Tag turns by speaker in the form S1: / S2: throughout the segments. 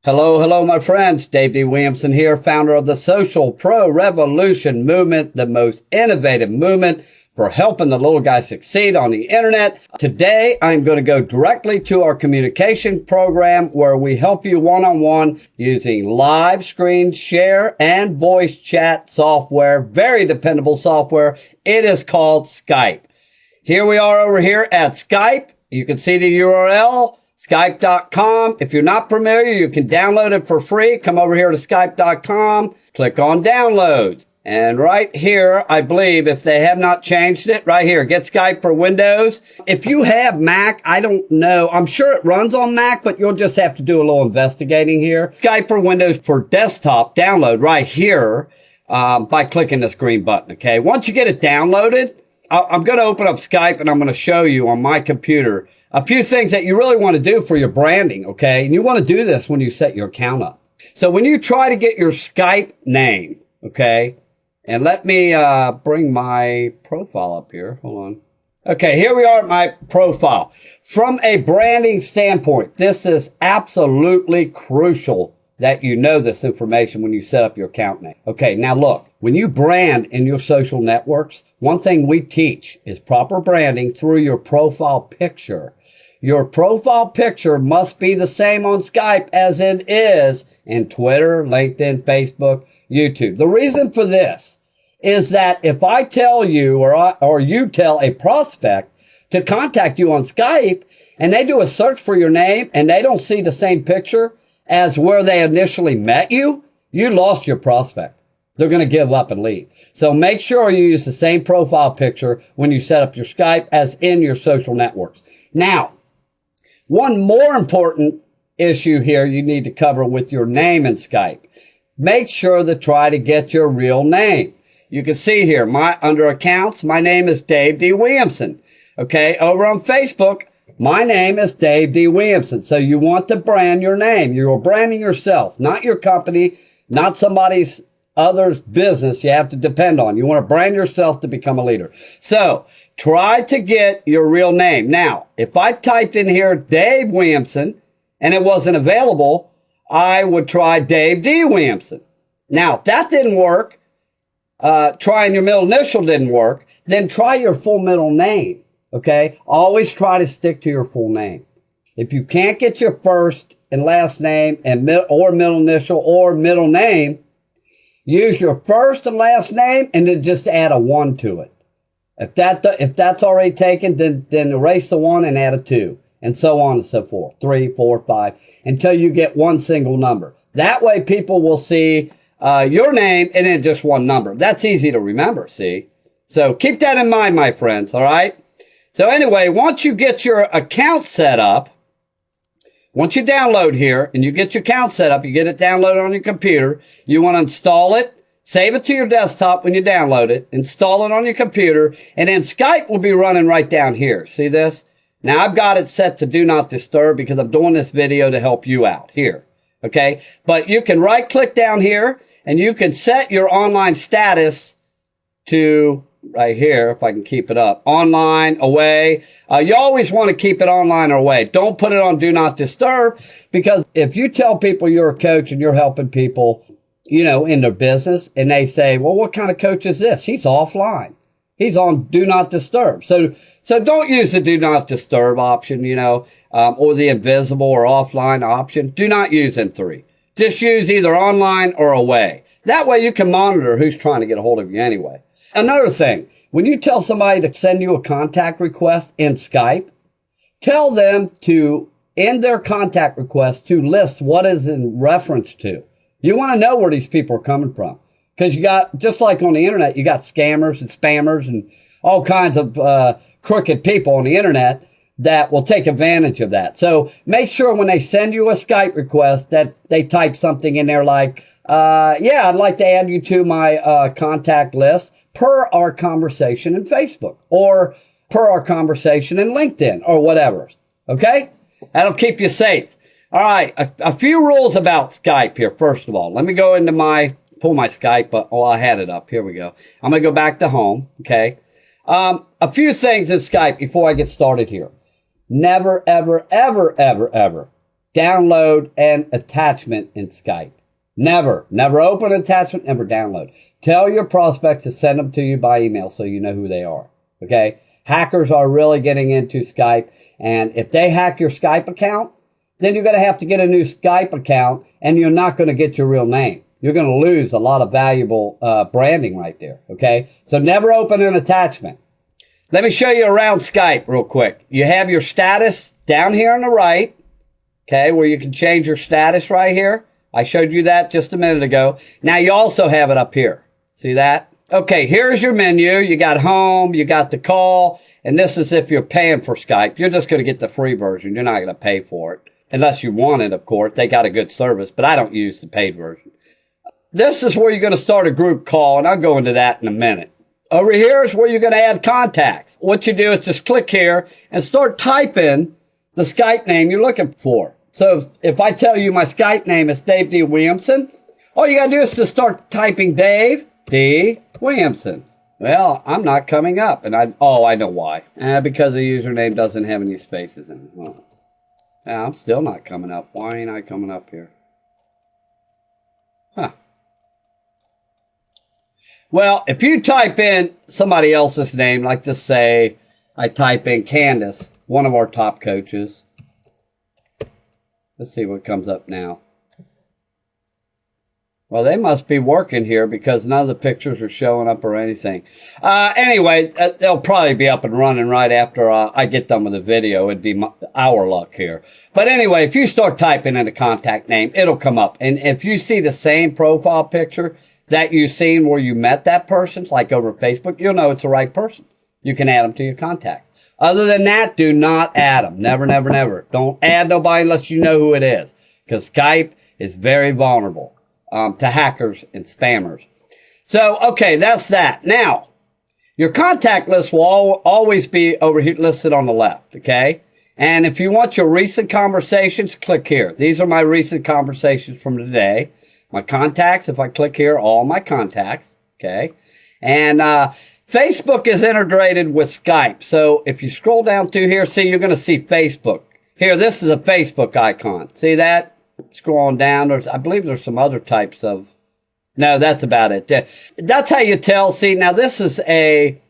S1: Hello, hello, my friends. Dave D. Williamson here, founder of the Social Pro Revolution movement, the most innovative movement for helping the little guy succeed on the internet. Today, I'm going to go directly to our communication program where we help you one-on-one using live screen share and voice chat software, very dependable software. It is called Skype. Here we are over here at Skype. You can see the URL. Skype.com. If you're not familiar, you can download it for free. Come over here to Skype.com, click on downloads. And right here, I believe if they have not changed it, right here, get Skype for Windows. If you have Mac, I don't know. I'm sure it runs on Mac, but you'll just have to do a little investigating here. Skype for Windows for desktop, download right here by clicking this green button, okay? Once you get it downloaded, I'm going to open up Skype and I'm going to show you on my computer a few things that you really want to do for your branding, okay? And you want to do this when you set your account up. So when you try to get your Skype name, okay, and let me bring my profile up here. Hold on. Okay, here we are at my profile. From a branding standpoint, this is absolutely crucial that you know this information when you set up your account name. Okay, now look, when you brand in your social networks, one thing we teach is proper branding through your profile picture. Your profile picture must be the same on Skype as it is in Twitter, LinkedIn, Facebook, YouTube. The reason for this is that if I tell you or you tell a prospect to contact you on Skype and they do a search for your name and they don't see the same picture as where they initially met you, you lost your prospect. They're going to give up and leave. So make sure you use the same profile picture when you set up your Skype as in your social networks. Now, one more important issue here you need to cover with your name in Skype. Make sure to try to get your real name. You can see here, under accounts, my name is Dave D. Williamson. Okay, over on Facebook, my name is Dave D. Williamson. So you want to brand your name. You're branding yourself, not your company, not somebody's other's business you have to depend on. You want to brand yourself to become a leader. So try to get your real name. Now, if I typed in here Dave Williamson and it wasn't available, I would try Dave D. Williamson. Now, if that didn't work, trying your middle initial didn't work, then try your full middle name. Okay? Always try to stick to your full name. If you can't get your first and last name and or middle initial or middle name, use your first and last name and then just add a 1 to it. If that's already taken, then erase the 1 and add a 2, and so on and so forth. 3, 4, 5, until you get one single number. That way people will see your name and then just one number. That's easy to remember, see? So keep that in mind, my friends, all right? So anyway, once you get your account set up, once you download here and you get your account set up, you get it downloaded on your computer, you want to install it, save it to your desktop when you download it, install it on your computer, and then Skype will be running right down here. See this? Now I've got it set to do not disturb because I'm doing this video to help you out here. Okay? But you can right click down here and you can set your online status to right here, if I can keep it up, online, away. You always want to keep it online or away. Don't put it on do not disturb, because if you tell people you're a coach and you're helping people, you know, in their business, and they say, well, what kind of coach is this? He's offline. He's on do not disturb. So don't use the do not disturb option, you know, or the invisible or offline option. Do not use them 3. Just use either online or away. That way you can monitor who's trying to get a hold of you anyway. Another thing, when you tell somebody to send you a contact request in Skype, tell them to, in their contact request, to list what is in reference to. You want to know where these people are coming from. Because you got, just like on the internet, you got scammers and spammers and all kinds of crooked people on the internet that will take advantage of that. So make sure when they send you a Skype request that they type something in there like, yeah, I'd like to add you to my contact list per our conversation in Facebook or per our conversation in LinkedIn or whatever. Okay? That'll keep you safe. All right. A few rules about Skype here. First of all, let me go into pull my Skype, but I had it up. Here we go. I'm going to go back to home. Okay. A few things in Skype before I get started here. Never, ever, ever, ever, ever download an attachment in Skype. Never open an attachment, never download. Tell your prospects to send them to you by email so you know who they are. Okay? Hackers are really getting into Skype, and if they hack your Skype account, then you're going to have to get a new Skype account, and you're not going to get your real name. You're going to lose a lot of valuable branding right there. Okay? So never open an attachment. Let me show you around Skype real quick. You have your status down here on the right, okay, where you can change your status right here. I showed you that just a minute ago. Now you also have it up here. See that? Okay, here's your menu. You got home, you got the call, and this is if you're paying for Skype. You're just going to get the free version. You're not going to pay for it. Unless you want it, of course. They got a good service, but I don't use the paid version. This is where you're going to start a group call, and I'll go into that in a minute. Over here is where you're going to add contacts. What you do is just click here and start typing the Skype name you're looking for. So if I tell you my Skype name is Dave D. Williamson, all you got to do is just start typing Dave D. Williamson. Well, I'm not coming up, and I know why. Because the username doesn't have any spaces in it. Well, I'm still not coming up. Why ain't I coming up here? Huh. Well, if you type in somebody else's name, like just say I type in Candace, one of our top coaches. Let's see what comes up now. Well, they must be working here because none of the pictures are showing up or anything. Anyway, they'll probably be up and running right after I get done with the video. It'd be our luck here. But anyway, if you start typing in a contact name, it'll come up. And if you see the same profile picture that you've seen where you met that person, like over Facebook, you'll know it's the right person. You can add them to your contacts. Other than that, do not add them. Never, never, never. Don't add nobody unless you know who it is. Because Skype is very vulnerable to hackers and spammers. So, okay, that's that. Now, your contact list will always be over here listed on the left, okay? And if you want your recent conversations, click here. These are my recent conversations from today. My contacts, if I click here, all my contacts, okay? And Facebook is integrated with Skype. So if you scroll down through here, see, you're going to see Facebook. Here, this is a Facebook icon. See that? Scroll on down. I believe there's some other types of... No, that's about it. That's how you tell. See, now this is a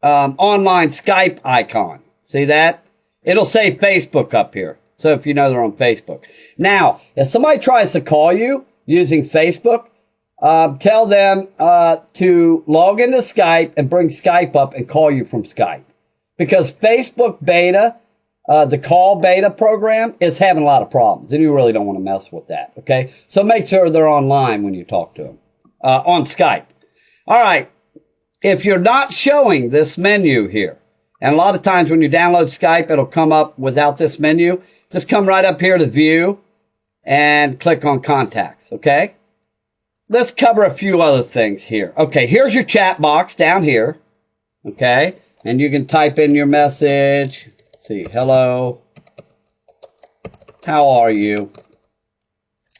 S1: online Skype icon. See that? It'll say Facebook up here. So if you know they're on Facebook. Now, if somebody tries to call you using Facebook, tell them to log into Skype and bring Skype up and call you from Skype. Because Facebook beta, the call beta program, is having a lot of problems. And you really don't want to mess with that, okay? So make sure they're online when you talk to them on Skype. All right. If you're not showing this menu here, and a lot of times when you download Skype, it'll come up without this menu. Just come right up here to View and click on Contacts, okay? Let's cover a few other things here. Okay, here's your chat box down here. Okay, and you can type in your message. Let's see, hello. How are you?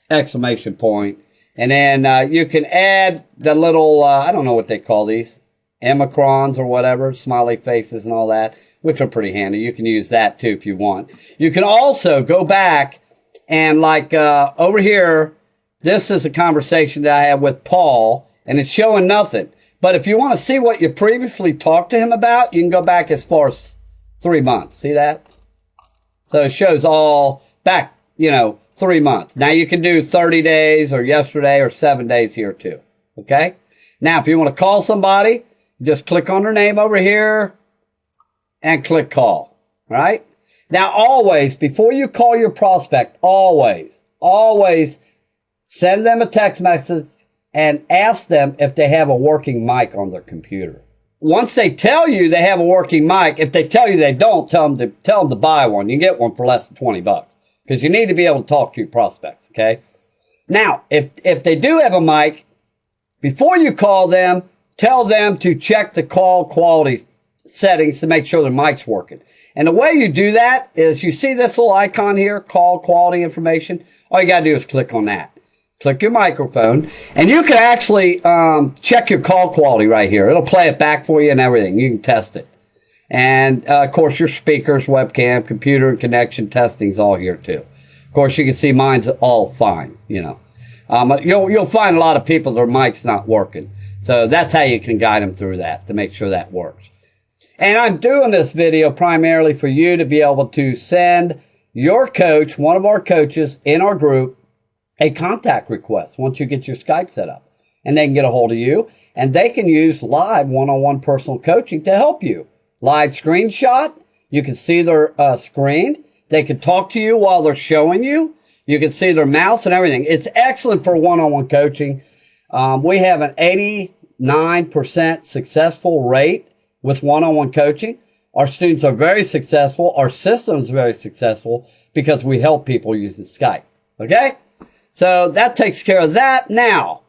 S1: Exclamation point. And then you can add the little, I don't know what they call these, emicrons or whatever, smiley faces and all that, which are pretty handy. You can use that too if you want. You can also go back and like over here, this is a conversation that I had with Paul, and it's showing nothing. But if you want to see what you previously talked to him about, you can go back as far as 3 months. See that? So it shows all back, 3 months. Now you can do 30 days or yesterday or 7 days here too. Okay? Now, if you want to call somebody, just click on their name over here and click call. All right? Now, always, before you call your prospect, always send them a text message and ask them if they have a working mic on their computer. Once they tell you they have a working mic, if they tell you they don't, tell them to buy one. You can get one for less than $20 because you need to be able to talk to your prospects. Okay. Now, if they do have a mic, before you call them, tell them to check the call quality settings to make sure their mic's working. And the way you do that is you see this little icon here, call quality information. All you got to do is click on that. Click your microphone, and you can actually check your call quality right here. It'll play it back for you and everything. You can test it. And, of course, your speakers, webcam, computer, and connection testing is all here, too. Of course, you can see mine's all fine, you know. You'll find a lot of people, their mic's not working. So that's how you can guide them through that to make sure that works. And I'm doing this video primarily for you to be able to send your coach, one of our coaches in our group, a contact request once you get your Skype set up. And they can get a hold of you, and they can use live one-on-one personal coaching to help you. Live screenshot, you can see their screen. They can talk to you while they're showing you. You can see their mouse and everything. It's excellent for one-on-one coaching. We have an 89% successful rate with one-on-one coaching. Our students are very successful. Our system is very successful because we help people using Skype. Okay? So that takes care of that. Now,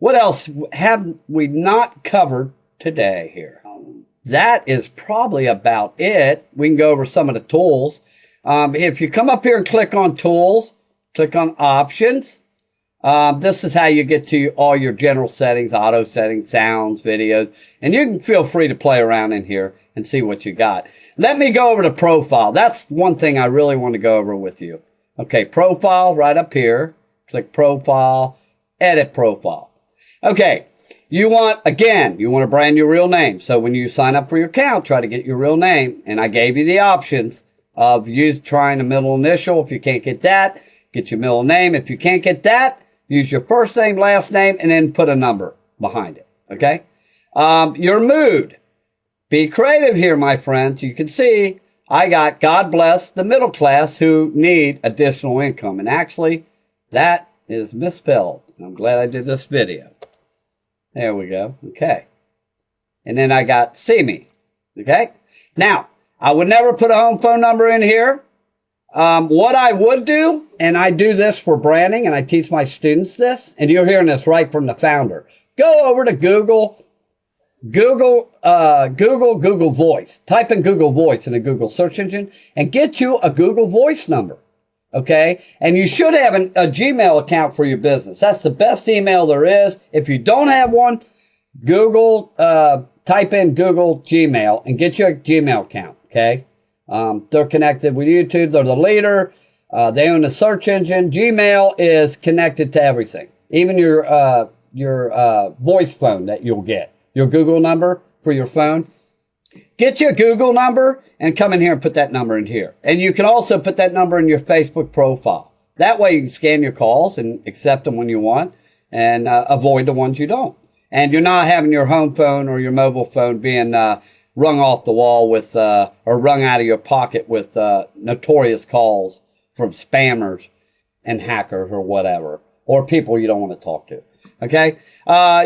S1: what else have we not covered today here? That is probably about it. We can go over some of the tools. If you come up here and click on tools, click on options. This is how you get to all your general settings, auto settings, sounds, videos, and you can feel free to play around in here and see what you got. Let me go over to profile. That's one thing I really want to go over with you. Okay, profile right up here. Click profile, edit profile. Okay, you want to brand your real name. So when you sign up for your account, try to get your real name. And I gave you the options of trying a middle initial. If you can't get that, get your middle name. If you can't get that, use your first name, last name, and then put a number behind it. Okay? Your mood. Be creative here, my friends. You can see I got God bless the middle class who need additional income. And actually, that is misspelled. I'm glad I did this video. There we go. Okay. And then I got see me. Okay? Now, I would never put a home phone number in here. What I would do, and I do this for branding, and I teach my students this, and you're hearing this right from the founder. Go over to Google Voice. Type in Google Voice in a Google search engine and get you a Google Voice number. Okay? And you should have a Gmail account for your business. That's the best email there is. If you don't have one, type in Google Gmail and get you a Gmail account. Okay? They're connected with YouTube. They're the leader. They own the search engine. Gmail is connected to everything. Even your voice phone that you'll get. Your Google number for your phone. Get your Google number and come in here and put that number in here. And you can also put that number in your Facebook profile. That way you can scan your calls and accept them when you want and avoid the ones you don't. And you're not having your home phone or your mobile phone being rung off the wall with or wrung out of your pocket with notorious calls from spammers and hackers or whatever, or people you don't want to talk to. Okay?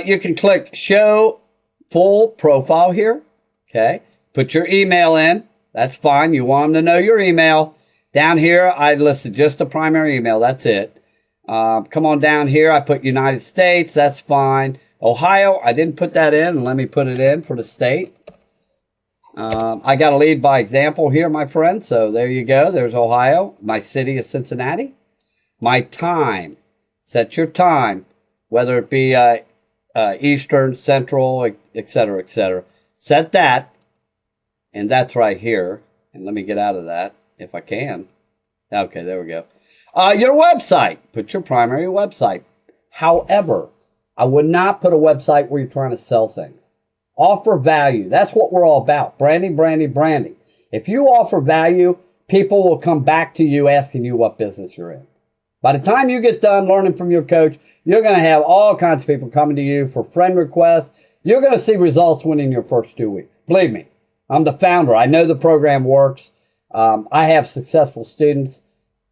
S1: You can click show full profile here. Okay? Put your email in. That's fine. You want them to know your email. Down here, I listed just the primary email. That's it. Come on down here. I put United States. That's fine. Ohio, I didn't put that in. Let me put it in for the state. I got to lead by example here, my friend. So there you go. There's Ohio. My city is Cincinnati. My time. Set your time, whether it be Eastern, Central, etc., etc. Set that. And that's right here. And let me get out of that if I can. Okay, there we go. Your website. Put your primary website. However, I would not put a website where you're trying to sell things. Offer value. That's what we're all about. Branding, branding, branding. If you offer value, people will come back to you asking you what business you're in. By the time you get done learning from your coach, you're going to have all kinds of people coming to you for friend requests. You're going to see results within your first 2 weeks. Believe me, I'm the founder. I know the program works. I have successful students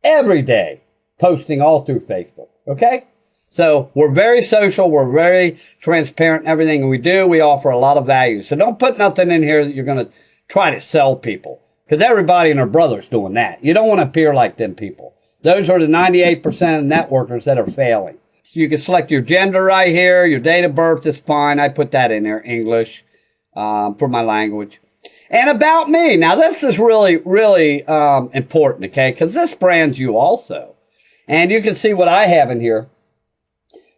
S1: every day posting all through Facebook. Okay? So we're very social. We're very transparent in everything we do. We offer a lot of value. So don't put nothing in here that you're going to try to sell people, because everybody and their brother's doing that. You don't want to appear like them people. Those are the 98% of networkers that are failing. So you can select your gender right here. Your date of birth is fine. I put that in there, English, for my language. And about me. Now, this is really, really important, okay? Because this brands you also. And you can see what I have in here.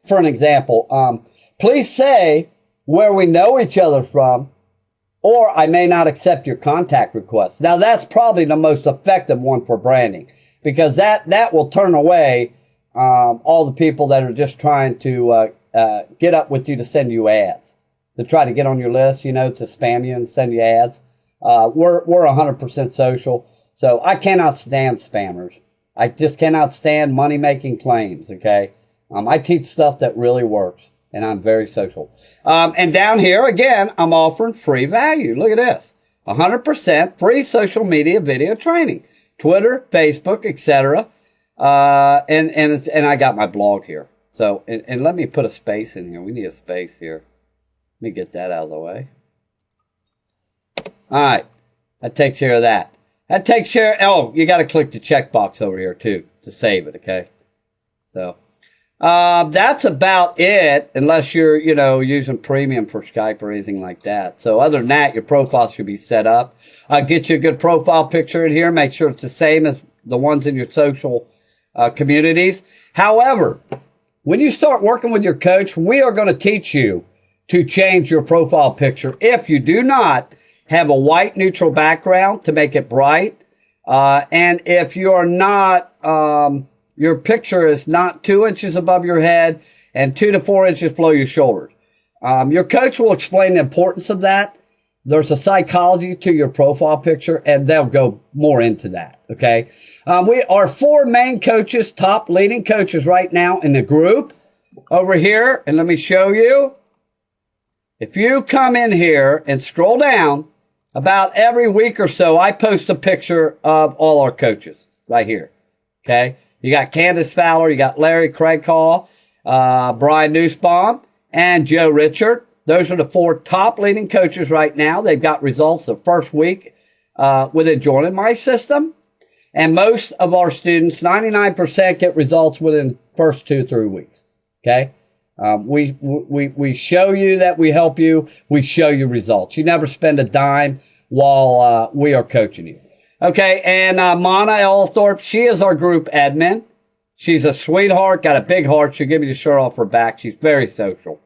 S1: For an example, please say where we know each other from, or I may not accept your contact request. Now, that's probably the most effective one for branding, because that will turn away all the people that are just trying to get up with you to send you ads, to try to get on your list, to spam you and send you ads. We're 100% social, so I cannot stand spammers. I just cannot stand money-making claims, okay? I teach stuff that really works, and I'm very social. And down here, again, I'm offering free value. Look at this. 100% free social media video training. Twitter, Facebook, etc. And I got my blog here. So, and let me put a space in here. We need a space here. Let me get that out of the way. All right. That takes care of that. That takes care. Oh, you got to click the checkbox over here too to save it. Okay. So, that's about it, unless you're, using premium for Skype or anything like that. So other than that, your profile should be set up. Get you a good profile picture in here. Make sure it's the same as the ones in your social communities. However, when you start working with your coach, we are going to teach you to change your profile picture if you do not have a white neutral background to make it bright. And if you are not, your picture is not 2 inches above your head and 2 to 4 inches below your shoulders. Your coach will explain the importance of that. There's a psychology to your profile picture, and they'll go more into that. Okay. We are 4 main coaches, top leading coaches right now in the group over here. And let me show you. If you come in here and scroll down, about every week or so, I post a picture of all our coaches right here. Okay. You got Candace Fowler, you got Larry Craig Hall, Brian Nussbaum, and Joe Richard. Those are the 4 top leading coaches right now. They've got results the first week within joining my system. And most of our students, 99%, get results within the first 2-3 weeks. Okay? We show you that we help you. We show you results. You never spend a dime while we are coaching you. Okay, and Mana Ellthorpe, she is our group admin. She's a sweetheart, got a big heart. She'll give you the shirt off her back. She's very social.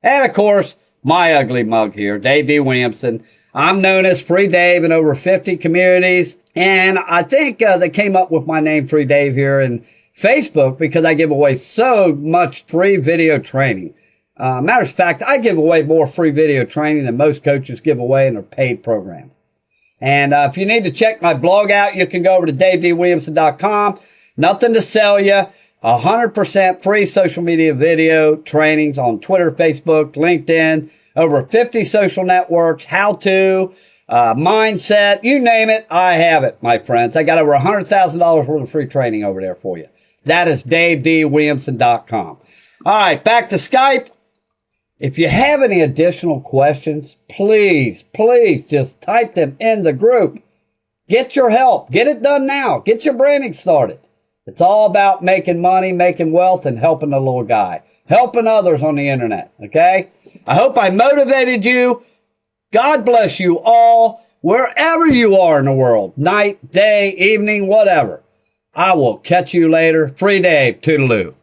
S1: And, of course, my ugly mug here, Dave D. Williamson. I'm known as Free Dave in over 50 communities. And I think they came up with my name, Free Dave, here in Facebook because I give away so much free video training. Matter of fact, I give away more free video training than most coaches give away in their paid programs. And if you need to check my blog out, you can go over to davedwilliamson.com. Nothing to sell you. 100% free social media video trainings on Twitter, Facebook, LinkedIn, over 50 social networks, how-to, mindset, you name it, I have it, my friends. I got over $100,000 worth of free training over there for you. That is davedwilliamson.com. All right, back to Skype. If you have any additional questions, please just type them in the group. Get your help. Get it done now. Get your branding started. It's all about making money, making wealth, and helping the little guy. Helping others on the internet, okay? I hope I motivated you. God bless you all, wherever you are in the world. Night, day, evening, whatever. I will catch you later. Free Dave. Toodaloo.